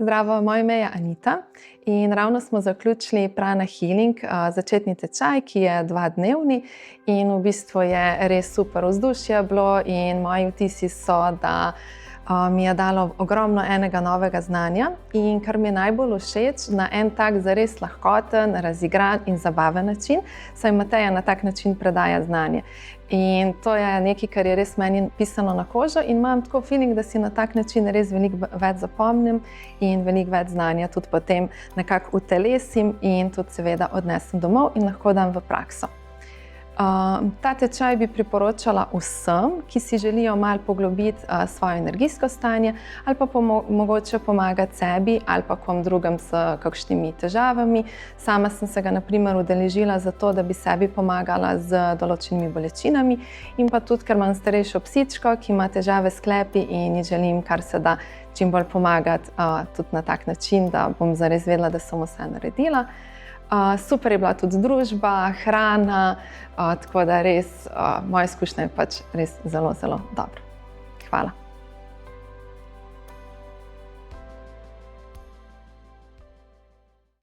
Zdravo, moje ime je Anita in ravno smo zaključili Prana Healing, začetni tečaj, ki je 2-dnevni in v bistvu je res super vzdušje bilo in moji vtisi so, da mi je dalo ogromno enega novega znanja in kar mi je najbolj všeč, na en tak zares lahkoten, razigran in zabaven način, saj Mateja na tak način predaja znanje. In to je nekaj, kar je res meni pisano na kožo in imam tako feeling, da si na tak način res veliko več zapomnim in veliko več znanja tudi potem nekako utelesim in tudi seveda odnesem domov in lahko dam v prakso. Ta tečaj bi priporočala vsem, ki si želijo malo poglobiti svoje energijsko stanje ali pa mogoče pomagati sebi ali pa kom drugem s kakšnimi težavami. Sama sem se ga na primer udeležila zato, da bi sebi pomagala z določenimi bolečinami in pa tudi, ker imam starejšo psičko, ki ima težave s sklepi in ji želim kar se da čim bolj pomagati tudi na tak način, da bom zares vedela, da sem vse naredila. Super je bila tudi družba, hrana, tako da res moja izkušnja je pač res zelo, zelo dobra. Hvala.